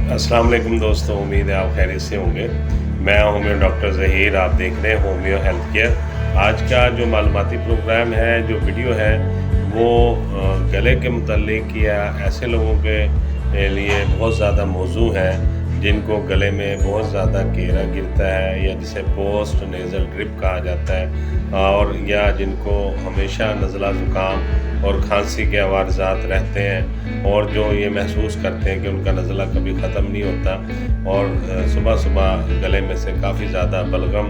अस्सलाम वालेकुम दोस्तों, उम्मीद है आप खैरियत से होंगे। मैं होम्यो डॉक्टर ज़हीर, आप देख रहे हैं होम्यो हेल्थ केयर। आज का जो मालूमाती प्रोग्राम है, जो वीडियो है, वो गले के मुतल्लिक या ऐसे लोगों के लिए बहुत ज़्यादा मौजू है जिनको गले में बहुत ज़्यादा घेरा गिरता है या जिसे पोस्ट नेज़ल ड्रिप कहा जाता है, और या जिनको हमेशा नज़ला ज़ुकाम और खांसी के अवारज़ात रहते हैं और जो ये महसूस करते हैं कि उनका नज़ला कभी ख़त्म नहीं होता और सुबह सुबह गले में से काफ़ी ज़्यादा बलगम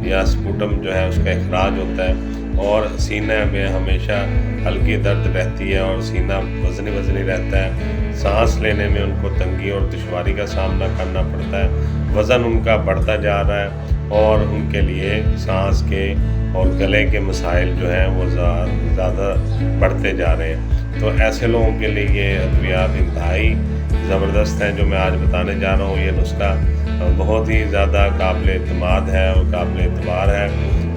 या स्पूटम जो है उसका इखराज होता है और सीने में हमेशा हल्की दर्द रहती है और सीना वज़नी रहता है। सांस लेने में उनको तंगी और दुश्वारी का सामना करना पड़ता है। वज़न उनका बढ़ता जा रहा है और उनके लिए सांस के और गले के मसाइल जो हैं वो ज़्यादा बढ़ते जा रहे हैं। तो ऐसे लोगों के लिए ये अद्वियात इंतहाई ज़बरदस्त हैं जो मैं आज बताने जा रहा हूँ। ये नुस्खा बहुत ही ज़्यादा काबिल एतमाद है और काबिल एतबार है,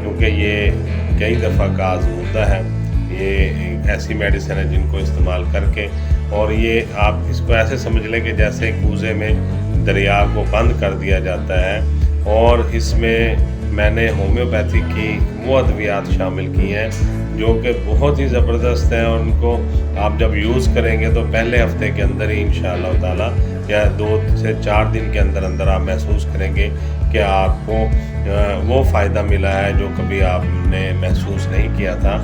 क्योंकि ये कई दफ़ा का आज़मूदा है। ये एक ऐसी मेडिसिन है जिनको इस्तेमाल करके, और ये आप इसको ऐसे समझ लें कि जैसे कूज़े में दरिया को बंद कर दिया जाता है, और इसमें मैंने होम्योपैथी की वो अद्वियात शामिल की हैं जो कि बहुत ही ज़बरदस्त हैं, और उनको आप जब यूज़ करेंगे तो पहले हफ्ते के अंदर ही इंशाअल्लाह ताला या 2 से 4 दिन के अंदर अंदर आप महसूस करेंगे कि आपको वो फ़ायदा मिला है जो कभी आपने महसूस नहीं किया था,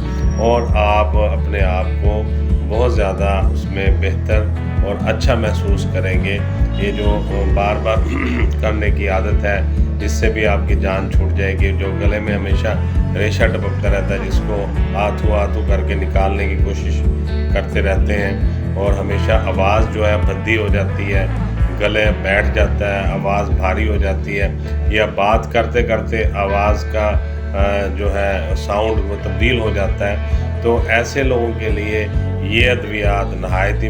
और आप अपने आप को बहुत ज़्यादा उसमें बेहतर और अच्छा महसूस करेंगे। ये जो बार बार करने की आदत है, इससे भी आपकी जान छूट जाएगी। जो गले में हमेशा रेशा टपकता रहता है, जिसको आथू करके निकालने की कोशिश करते रहते हैं, और हमेशा आवाज़ जो है भद्दी हो जाती है, गले बैठ जाता है, आवाज़ भारी हो जाती है, या बात करते करते आवाज़ का जो है साउंड वो तब्दील हो जाता है। तो ऐसे लोगों के लिए ये अद्वियात नहायत ही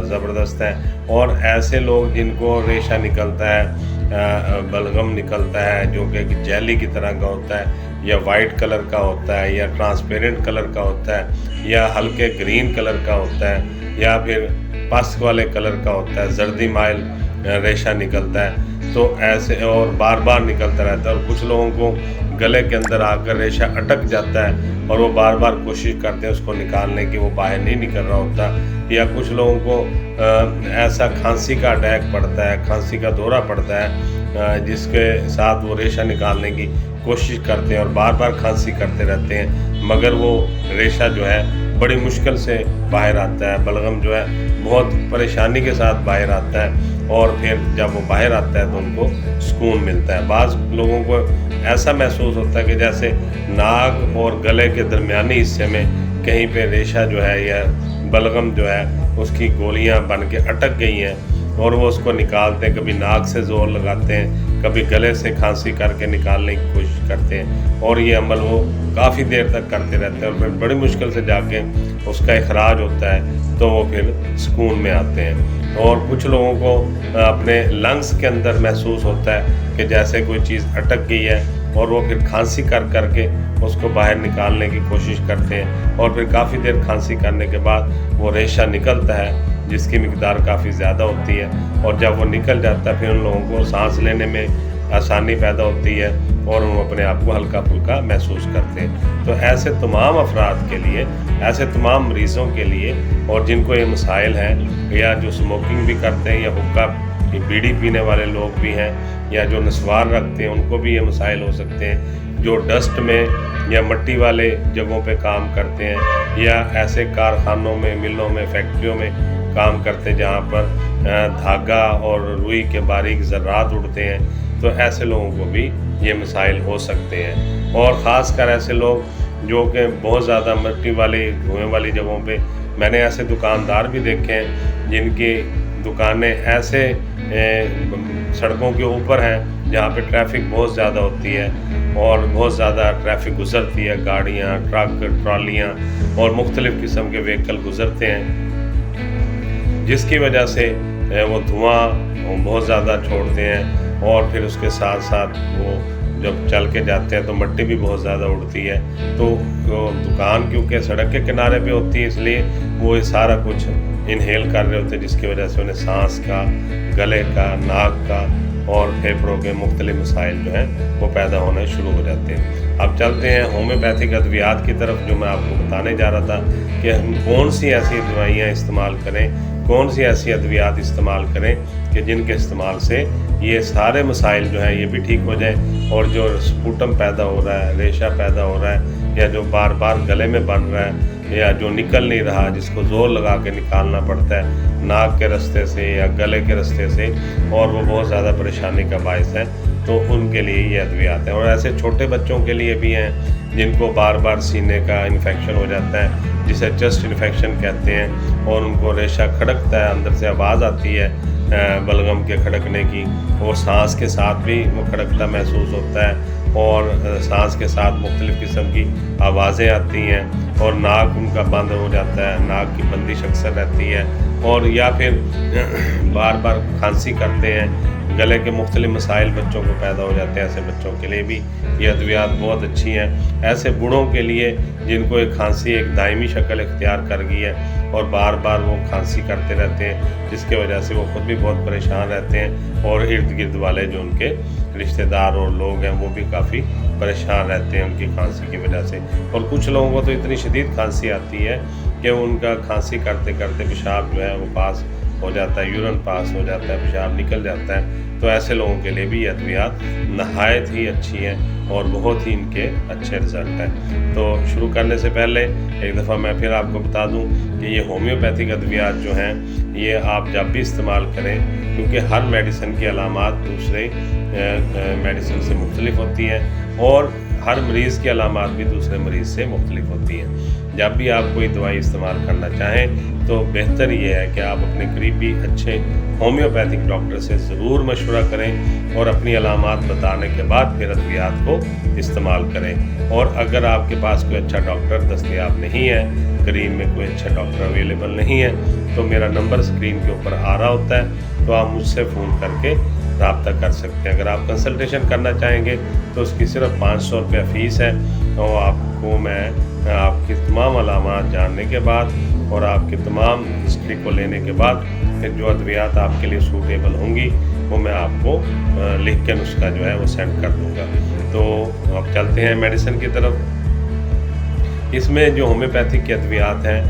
ज़बरदस्त है। और ऐसे लोग जिनको रेशा निकलता है, बलगम निकलता है जो कि जेली की तरह का होता है, या वाइट कलर का होता है, या ट्रांसपेरेंट कलर का होता है, या हल्के ग्रीन कलर का होता है, या फिर पस वाले कलर का होता है, जर्दी माइल रेशा निकलता है, तो ऐसे और बार बार निकलता रहता है। और कुछ लोगों को गले के अंदर आकर रेशा अटक जाता है और वो बार बार कोशिश करते हैं उसको निकालने की, वो बाहर नहीं निकल रहा होता। या कुछ लोगों को ऐसा खांसी का अटैक पड़ता है, खांसी का दौरा पड़ता है, जिसके साथ वो रेशा निकालने की कोशिश करते हैं और बार बार खांसी करते रहते हैं, मगर वो रेशा जो है बड़ी मुश्किल से बाहर आता है। बलगम जो है बहुत परेशानी के साथ बाहर आता है, और फिर जब वो बाहर आता है तो उनको सुकून मिलता है। बाज़ लोगों को ऐसा महसूस होता है कि जैसे नाक और गले के दरमियानी हिस्से में कहीं पे रेशा जो है या बलगम जो है उसकी गोलियां बन के अटक गई हैं, और वो उसको निकालते हैं। कभी नाक से ज़ोर लगाते हैं, कभी गले से खांसी करके निकालने की कोशिश करते हैं, और ये अमल वो काफ़ी देर तक करते रहते हैं, और फिर बड़ी मुश्किल से जाके उसका इखराज होता है, तो वो फिर सुकून में आते हैं। और कुछ लोगों को अपने लंग्स के अंदर महसूस होता है कि जैसे कोई चीज़ अटक गई है, और वो फिर खांसी करके उसको बाहर निकालने की कोशिश करते हैं, और फिर काफ़ी देर खांसी करने के बाद वो रेशा निकलता है जिसकी मिकदार काफ़ी ज़्यादा होती है, और जब वो निकल जाता है फिर उन लोगों को सांस लेने में आसानी पैदा होती है और वो अपने आप को हल्का फुल्का महसूस करते हैं। तो ऐसे तमाम अफराद के लिए, ऐसे तमाम मरीज़ों के लिए, और जिनको ये मसाइल हैं, या जो स्मोकिंग भी करते हैं, या हुक्का बीड़ी पीने वाले लोग भी हैं, या जो नस्वार रखते हैं, उनको भी ये मसाइल हो सकते हैं। जो डस्ट में या मिट्टी वाले जगहों पे काम करते हैं, या ऐसे कारखानों में, मिलों में, फैक्ट्रियों में काम करते हैं जहाँ पर धागा और रुई के बारीक ज़र्रात उड़ते हैं, तो ऐसे लोगों को भी ये मसाइल हो सकते हैं। और ख़ास कर ऐसे लोग जो कि बहुत ज़्यादा मिट्टी वाली, धुएँ वाली जगहों पे, मैंने ऐसे दुकानदार भी देखे हैं जिनकी दुकानें ऐसे सड़कों के ऊपर हैं जहाँ पे ट्रैफिक बहुत ज़्यादा होती है और बहुत ज़्यादा ट्रैफिक गुज़रती है, गाड़ियाँ, ट्रक, ट्रालियाँ और मुख्तलिफ़ किस्म के व्हीकल गुज़रते हैं, जिसकी वजह से वो धुआं बहुत ज़्यादा छोड़ते हैं, और फिर उसके साथ साथ वो जब चल के जाते हैं तो मिट्टी भी बहुत ज़्यादा उड़ती है। तो दुकान क्योंकि सड़क के किनारे पे होती है, इसलिए वो ये सारा कुछ इनहेल कर रहे होते हैं, जिसकी वजह से उन्हें सांस का, गले का, नाक का और फेफड़ों के मुख्तलिफ मसाइल जो हैं वो पैदा होने शुरू हो जाते हैं। अब चलते हैं होम्योपैथिक अद्वियात की तरफ, जो मैं आपको बताने जा रहा था कि हम कौन सी ऐसी दवाइयाँ इस्तेमाल करें, कौन सी ऐसी अद्वियात इस्तेमाल करें कि जिनके इस्तेमाल से ये सारे मसाइल जो हैं ये भी ठीक हो जाएं, और जो स्पूटम पैदा हो रहा है, रेशा पैदा हो रहा है, या जो बार बार गले में बन रहा है, या जो निकल नहीं रहा, जिसको ज़ोर लगा के निकालना पड़ता है नाक के रास्ते से या गले के रास्ते से, और वो बहुत ज़्यादा परेशानी का बायस है, तो उनके लिए ये अद्वियात हैं। और ऐसे छोटे बच्चों के लिए भी हैं जिनको बार बार सीने का इन्फेक्शन हो जाता है, जिसे चेस्ट इन्फेक्शन कहते हैं, और उनको रेशा खड़कता है, अंदर से आवाज़ आती है बलगम के खड़कने की, और सांस के साथ भी वो खड़कता महसूस होता है, और सांस के साथ मुख्तलिफ़ किस्म की आवाज़ें आती हैं, और नाक उनका बंद हो जाता है, नाक की बंदिश अक्सर रहती है, और या फिर बार बार खांसी करते हैं, गले के मुख्तलिफ मसाइल बच्चों को पैदा हो जाते हैं। ऐसे बच्चों के लिए भी ये अद्वियात बहुत अच्छी हैं। ऐसे बूढ़ों के लिए जिनको एक खांसी एक दायमी शक्ल इख्तियार कर गई है और बार बार वो खांसी करते रहते हैं, जिसके वजह से वो ख़ुद भी बहुत परेशान रहते हैं, और इर्द गिर्द वाले जो उनके रिश्तेदार और लोग हैं वो भी काफ़ी परेशान रहते हैं उनकी खांसी की वजह से। और कुछ लोगों को तो इतनी शदीद खांसी आती है कि उनका खांसी करते करते पेशाब जो है वो पास हो जाता है, यूरिन पास हो जाता है, पेशाब निकल जाता है। तो ऐसे लोगों के लिए भी ये अद्वियात नहायत ही अच्छी हैं और बहुत ही इनके अच्छे रिज़ल्ट हैं। तो शुरू करने से पहले एक दफ़ा मैं फिर आपको बता दूं कि ये होम्योपैथिक अद्वियात जो हैं ये आप जब भी इस्तेमाल करें, क्योंकि हर मेडिसिन की अलामात दूसरे मेडिसिन से मुख्तलिफ होती हैं, और हर मरीज़ की अलामात भी दूसरे मरीज़ से मुख्तलिफ होती हैं। जब भी आप कोई दवाई इस्तेमाल करना चाहें तो बेहतर ये है कि आप अपने करीबी अच्छे होम्योपैथिक डॉक्टर से ज़रूर मशवरा करें, और अपनी अलामात बताने के बाद फिर अद्वियात को इस्तेमाल करें। और अगर आपके पास कोई अच्छा डॉक्टर दस्तयाब नहीं है, करीब में कोई अच्छा डॉक्टर अवेलेबल नहीं है, तो मेरा नंबर स्क्रीन के ऊपर आ रहा होता है, तो आप मुझसे फ़ोन करके रब्ता कर सकते हैं। अगर आप कंसल्टेशन करना चाहेंगे तो उसकी सिर्फ 500 रुपया फ़ीस है, तो आपको मैं आपकी तमाम अलामात जानने के बाद और आपकी तमाम हिस्ट्री को लेने के बाद फिर जो अद्वियात आपके लिए सूटेबल होंगी वो मैं आपको लिख के नुस्खा जो है वो सेंड कर दूँगा। तो अब चलते हैं मेडिसिन की तरफ। इसमें जो होम्योपैथिक के अद्वियात हैं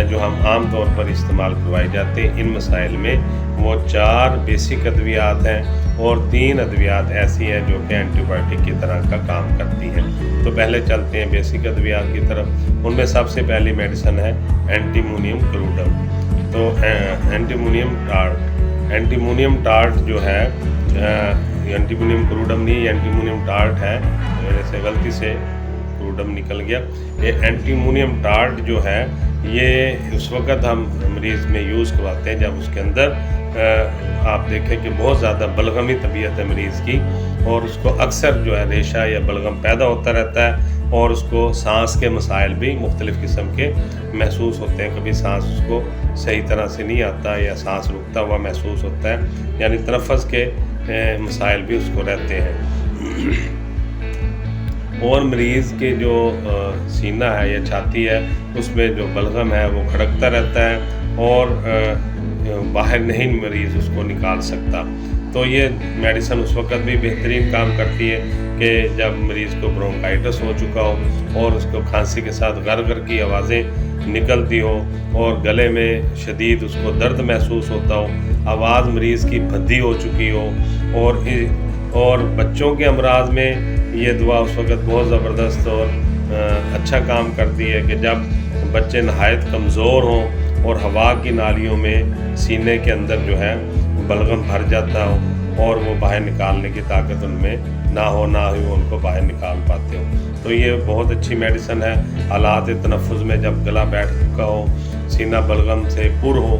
जो हम आम तौर पर इस्तेमाल करवाए जाते हैं, इन मसाइल में वो 4 बेसिक अद्वियात हैं और 3 अद्वियात ऐसी हैं जो कि एंटीबायोटिक की तरह का काम करती हैं। तो पहले चलते हैं बेसिक अद्वियात की तरफ। उनमें सबसे पहली मेडिसिन है एंटीमोनियम क्रूडम। तो एंटीमोनियम टार्ट जो है, एंटीमोनियम क्रूडम नहीं, एंटीमोनियम टार्ट है, मेरे से गलती से क्रूडम निकल गया। ये एंटीमोनियम टार्ट जो है ये उस वक़्त हम मरीज़ में यूज़ करवाते हैं जब उसके अंदर आप देखें कि बहुत ज़्यादा बलगमी तबीयत है मरीज़ की, और उसको अक्सर जो है रेशा या बलगम पैदा होता रहता है, और उसको सांस के मसाइल भी मुख्तलिफ़ किस्म के महसूस होते हैं। कभी सांस उसको सही तरह से नहीं आता या सांस रुकता हुआ महसूस होता है, यानी तनफ़्फ़ुस के मसाइल भी उसको रहते हैं। और मरीज़ के जो सीना है या छाती है उसमें जो बलगम है वो खड़कता रहता है, और बाहर नहीं मरीज़ उसको निकाल सकता। तो ये मेडिसिन उस वक़्त भी बेहतरीन काम करती है कि जब मरीज़ को ब्रोंकाइटिस हो चुका हो और उसको खांसी के साथ गर की आवाज़ें निकलती हो, और गले में शदीद उसको दर्द महसूस होता हो, आवाज़ मरीज़ की भद्दी हो चुकी हो, और बच्चों के अमराज में ये दवा उस वक़्त बहुत ज़बरदस्त और अच्छा काम करती है कि जब बच्चे नहायत कमज़ोर हों और हवा की नालियों में सीने के अंदर जो है बलगम भर जाता हो और वो बाहर निकालने की ताकत उनमें ना हो वो उनको बाहर निकाल पाते हो। तो ये बहुत अच्छी मेडिसिन है। हालात तनफ़्फ़ुस में जब गला बैठ चुका हो, सीना बलगम से पुर हो,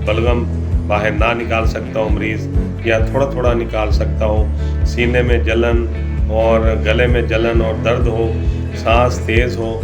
बलगम बाहर ना निकाल सकता हो मरीज़, या थोड़ा थोड़ा निकाल सकता हो, सीने में जलन और गले में जलन और दर्द हो, सांस तेज़ हो,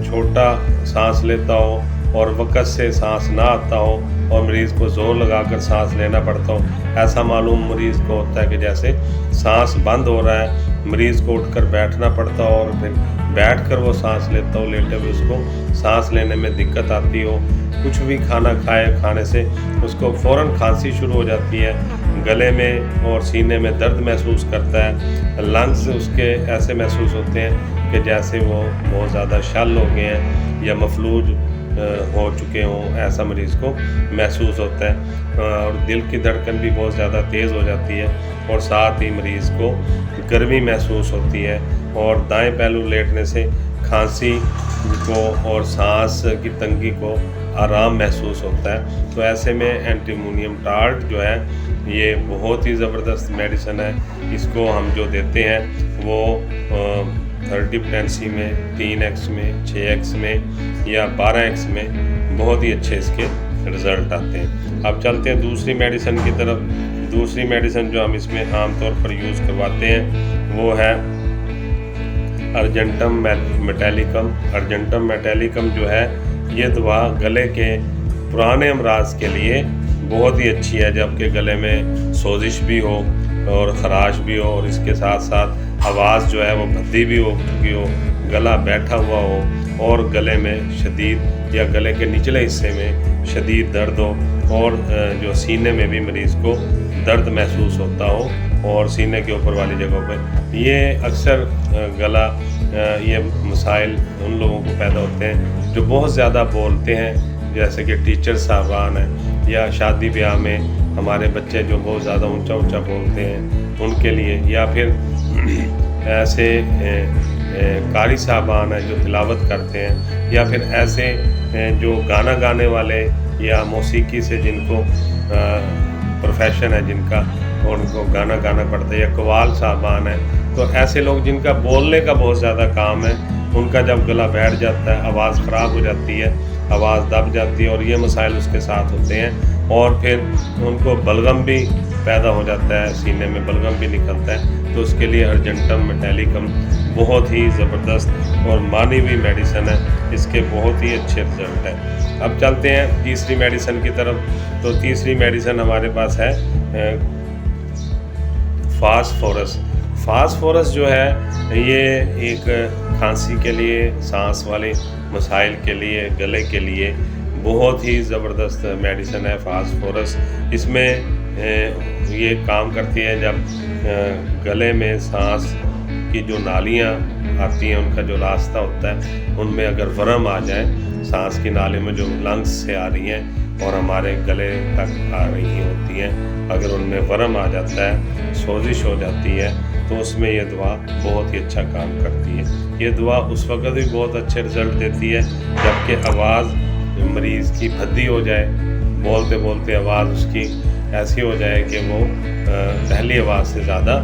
छोटा सांस लेता हो और वक़्त से सांस ना आता हो, और मरीज़ को ज़ोर लगाकर सांस लेना पड़ता हो, ऐसा मालूम मरीज़ को होता है कि जैसे सांस बंद हो रहा है, मरीज़ को उठकर बैठना पड़ता हो और फिर बैठ कर वो सांस लेता हो, लेटे हुए उसको सांस लेने में दिक्कत आती हो, कुछ भी खाना खाने से उसको फ़ौरन खांसी शुरू हो जाती है, गले में और सीने में दर्द महसूस करता है, लंग्स उसके ऐसे महसूस होते हैं कि जैसे वो बहुत ज़्यादा शल हो गए हैं या मफलूज हो चुके हों, ऐसा मरीज़ को महसूस होता है। और दिल की धड़कन भी बहुत ज़्यादा तेज़ हो जाती है और साथ ही मरीज़ को गर्मी महसूस होती है और दाएं पहलू लेटने से खांसी को और सांस की तंगी को आराम महसूस होता है। तो ऐसे में एंटीमोनियम टार्ट जो है ये बहुत ही ज़बरदस्त मेडिसिन है। इसको हम जो देते हैं वो 30 पोटेंसी में, 3x में, 6x में या 12x में बहुत ही अच्छे इसके रिज़ल्ट आते हैं। अब चलते हैं दूसरी मेडिसिन की तरफ। दूसरी मेडिसिन जो हम इसमें आमतौर पर यूज़ करवाते हैं वो है अर्जेंटम मेटालिकम। अर्जेंटम मेटालिकम जो है ये दवा गले के पुराने अमराज के लिए बहुत ही अच्छी है, जबकि गले में सोजिश भी हो और ख़राश भी हो और इसके साथ साथ आवाज़ जो है वो भद्दी भी हो चुकी हो, गला बैठा हुआ हो और गले में शदीद या गले के निचले हिस्से में शदीद दर्द हो और जो सीने में भी मरीज़ को दर्द महसूस होता हो और सीने के ऊपर वाली जगहों पे। ये अक्सर गला ये मसाइल उन लोगों को पैदा होते हैं जो बहुत ज़्यादा बोलते हैं, जैसे कि टीचर साहबान हैं या शादी ब्याह में हमारे बच्चे जो बहुत ज़्यादा ऊंचा ऊंचा बोलते हैं उनके लिए, या फिर ऐसे कारी साहबान हैं जो तिलावत करते हैं, या फिर ऐसे जो गाना गाने वाले या मौसीकी से जिनको प्रोफेशन है जिनका और उनको गाना गाना पड़ता है, या कवाल साहबान है। तो ऐसे लोग जिनका बोलने का बहुत ज़्यादा काम है, उनका जब गला बैठ जाता है, आवाज़ ख़राब हो जाती है, आवाज़ दब जाती है और ये मसाइल उसके साथ होते हैं और फिर उनको बलगम भी पैदा हो जाता है, सीने में बलगम भी निकलता है। तो उसके लिए अर्जेंटम मेटालिकम बहुत ही ज़बरदस्त और मानी हुई मेडिसिन है, इसके बहुत ही अच्छे रिजल्ट हैं। अब चलते हैं तीसरी मेडिसिन की तरफ। तो तीसरी मेडिसिन हमारे पास है फास्फोरस। फास्फोरस जो है ये एक खांसी के लिए, सांस वाले मसाइल के लिए, गले के लिए बहुत ही ज़बरदस्त मेडिसिन है फास्फोरस। इसमें ये काम करती है जब गले में सांस की जो नालियाँ आती हैं, उनका जो रास्ता होता है, उनमें अगर वरम आ जाए, सांस की नाली में जो लंग्स से आ रही हैं और हमारे गले तक आ रही होती हैं, अगर उनमें वरम आ जाता है, सोजिश हो जाती है, तो उसमें ये दवा बहुत ही अच्छा काम करती है। ये दवा उस वक्त भी बहुत अच्छे रिज़ल्ट देती है जबकि आवाज़ मरीज़ की भद्दी हो जाए, बोलते बोलते आवाज़ उसकी ऐसी हो जाए कि वो पहली आवाज़ से ज़्यादा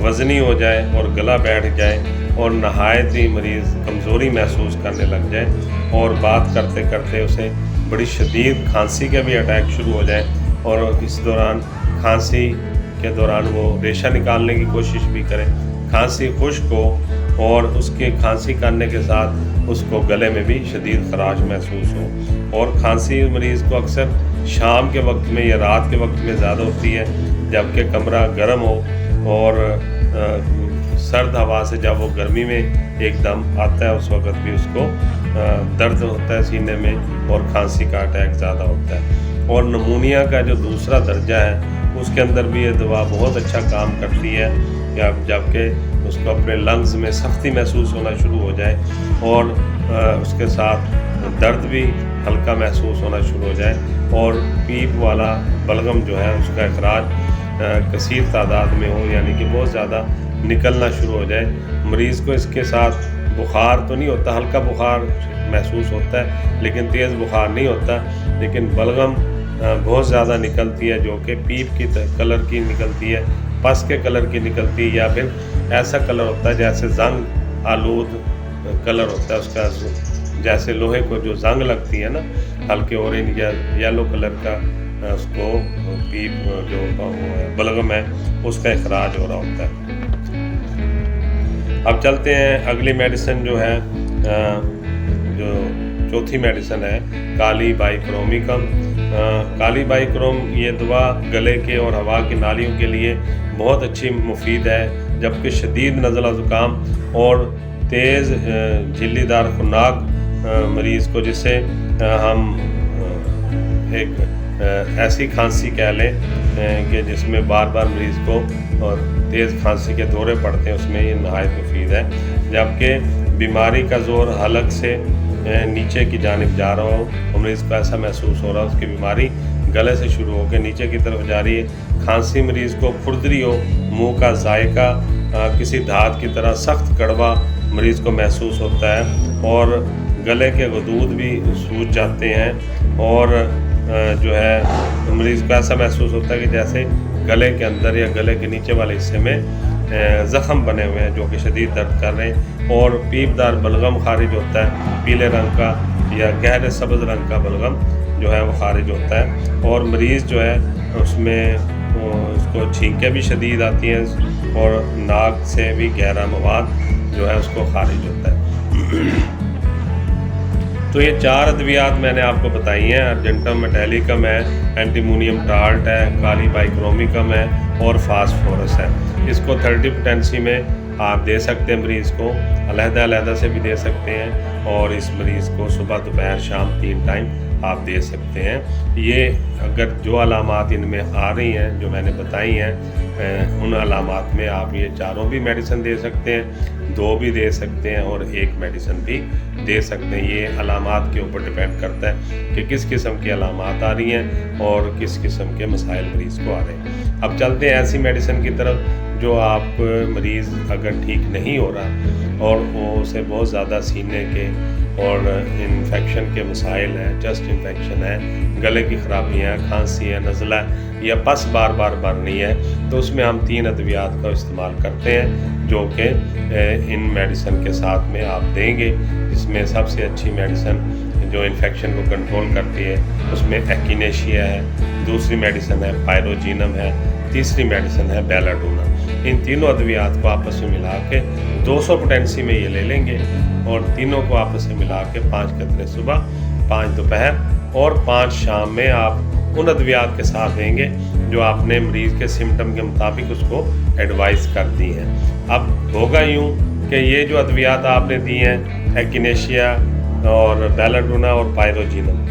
वज़नी हो जाए और गला बैठ जाए और नहायत ही मरीज़ कमज़ोरी महसूस करने लग जाए और बात करते करते उसे बड़ी शदीद खांसी के भी अटैक शुरू हो जाए और इस दौरान खांसी के दौरान वो रेशा निकालने की कोशिश भी करे, खांसी खुश्क हो और उसके खांसी करने के साथ उसको गले में भी शदीद खराश महसूस हो। और खांसी मरीज़ को अक्सर शाम के वक्त में या रात के वक्त में ज़्यादा होती है, जबकि कमरा गर्म हो और सर्द हवा से जब वो गर्मी में एकदम आता है उस वक़्त भी उसको दर्द होता है सीने में और खांसी का अटैक ज़्यादा होता है। और नमूनिया का जो दूसरा दर्जा है उसके अंदर भी ये दवा बहुत अच्छा काम करती है, जबकि उसको अपने लंग्स में सख्ती महसूस होना शुरू हो जाए और उसके साथ दर्द भी हल्का महसूस होना शुरू हो जाए और पीप वाला बलगम जो है उसका अखराज कसीर तादाद में हो, यानी कि बहुत ज़्यादा निकलना शुरू हो जाए। मरीज़ को इसके साथ बुखार तो नहीं होता, हल्का बुखार महसूस होता है लेकिन तेज़ बुखार नहीं होता, लेकिन बलगम बहुत ज़्यादा निकलती है जो कि पीप की कलर की निकलती है, पस के कलर की निकलती है, या फिर ऐसा कलर होता है जैसे जंग आलूद कलर होता है उसका, जैसे लोहे को जो जंग लगती है ना, हल्के ऑरेंज या येलो कलर का उसको पीप जो बलगम है उसका इखराज हो रहा होता है। अब चलते हैं अगली मेडिसिन जो है, जो चौथी मेडिसिन है काली बाइक्रोमिकम। काली बाइक्रोम ये दवा गले के और हवा की नालियों के लिए बहुत अच्छी मुफीद है, جبکہ شدید نزلہ زکام اور تیز جھلی دار خناک مریض کو، جسے ہم ایک ایسی کھانسی کہہ لیں کہ جس میں بار بار مریض کو تیز کھانسی کے دورے پڑتے ہیں، اس میں یہ نہایت مفید ہے۔ جبکہ بیماری کا زور حلق سے نیچے کی جانب جا رہا ہو اور مریض کو ایسا محسوس ہو رہا ہو اس کی بیماری گلے سے شروع ہو کے نیچے کی طرف جا رہی ہے، کھانسی مریض کو کھردری ہو، منہ کا ذائقہ کسی دھات کی طرح سخت کڑوا مریض کو محسوس ہوتا ہے، اور گلے کے غدود بھی سوج جاتے ہیں، اور جو ہے مریض کو ایسا محسوس ہوتا ہے کہ جیسے گلے کے اندر یا گلے کے نیچے والے حصے میں زخم بنے ہوئے ہیں جو کہ شدید درد کر رہے ہیں، اور پیپ دار بلغم خارج ہوتا ہے، پیلے رنگ کا یا گہرے سبز رنگ کا بلغم جو ہے وہ خارج ہوتا ہے، اور مریض جو ہے اس میں اس کو چھینکیں بھی شدید آتی ہیں، اور ناک سے بھی گہرا مواد جو ہے اس کو خارج ہوتا ہے۔ تو یہ 4 ادویات میں نے آپ کو بتائی ہیں، ارجنٹم میٹیلیکم ہے، اینٹیمونیم ٹارٹ ہے، کالی بائکرومیکم ہے اور فاسفورس ہے۔ اس کو 30 پوٹینسی میں آپ دے سکتے ہیں مریض کو، علیحدہ علیحدہ سے بھی دے سکتے ہیں، اور اس مریض کو صبح دوپہر شام 3 ٹائم آپ دے سکتے ہیں۔ یہ اگر جو علامات ان میں آ رہی ہیں جو میں نے بتائی ہیں، ان علامات میں آپ یہ 4 بھی میڈیسن دے سکتے ہیں، 2 بھی دے سکتے ہیں اور 1 میڈیسن بھی دے سکتے ہیں۔ یہ علامات کے اوپر ڈیپینڈ کرتا ہے کہ کس قسم کی علامات آ رہی ہیں اور کس قسم کے مسائل مریض کو آ رہے ہیں۔ اب چلتے ہیں ایسی میڈیسن کی طرف جو آپ مریض اگر ٹھیک نہیں ہو رہا اور اسے بہت زیادہ سینے کے اور انفیکشن کے مسائل ہیں، چیسٹ انفیکشن ہے، گلے کی خرابیاں ہیں، کھانسی ہے، نزلہ ہے یا پس بار بار بڑھ رہی ہے، تو اس میں ہم 3 ادویات کا استعمال کرتے ہیں جو کہ ان میڈیسن کے ساتھ میں آپ دیں گے۔ اس میں سب سے اچھی میڈیسن جو انفیکشن کو کنٹرول کرتی ہے اس میں ایکینیشیا ہے، دوسری میڈیسن ہے پائروجینم ہے، تیسری میڈیسن ہے بیلاڈونا۔ ان تینوں ادویات کو آپس میں ملا کے 200 پوٹینسی میں یہ لے لیں گے، اور تینوں کو آپس میں ملا کے 5 قطرے صبح، 5 دوپہر اور 5 شام میں آپ ان ادویات کے ساتھ دیں گے جو آپ نے مریض کے سمٹم کے مطابق اس کو ایڈوائز کر دی ہیں۔ اب ہوگا یوں کہ یہ جو ادویات آپ نے دی ہیں، ایکینیشیا اور بیلاڈونا اور پائروجینم،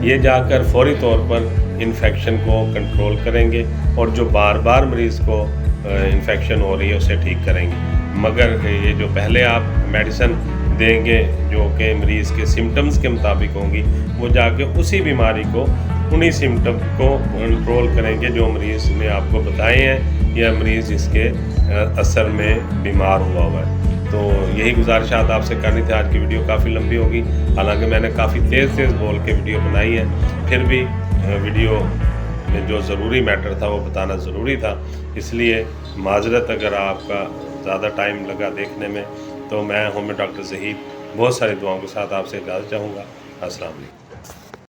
یہ جا کر فوری طور پر انفیکشن کو کنٹرول کریں گے، اور جو بار بار مریض کو انفیکشن ہو رہی ہے اسے ٹھیک کریں گے۔ مگر یہ جو پہلے آپ میڈیسن دیں گے جو کہ مریض کے سمٹمز کے مطابق ہوں گی، وہ جا کے اسی بیماری کو، انہی سمٹم کو کنٹرول کریں گے جو مریض نے آپ کو بتائے ہیں یا مریض اس کے اثر میں بیمار ہوا ہے۔ تو یہی گزارشات آپ سے کرنی تھی۔ آج کی ویڈیو کافی لمبی ہوگی، حالانکہ میں نے کافی تیز بول کے ویڈیو بنائی ہے، پھر بھی ویڈیو میں جو ضروری میٹر تھا وہ بتانا ضروری تھا، اس لیے معذرت اگر آپ کا زیادہ ٹائم لگا دیکھنے میں۔ تو میں ہوں ڈاکٹر ظہیر، بہت ساری دعاؤں کے ساتھ آپ سے اجازت چاہوں گا۔ السلام علیکم۔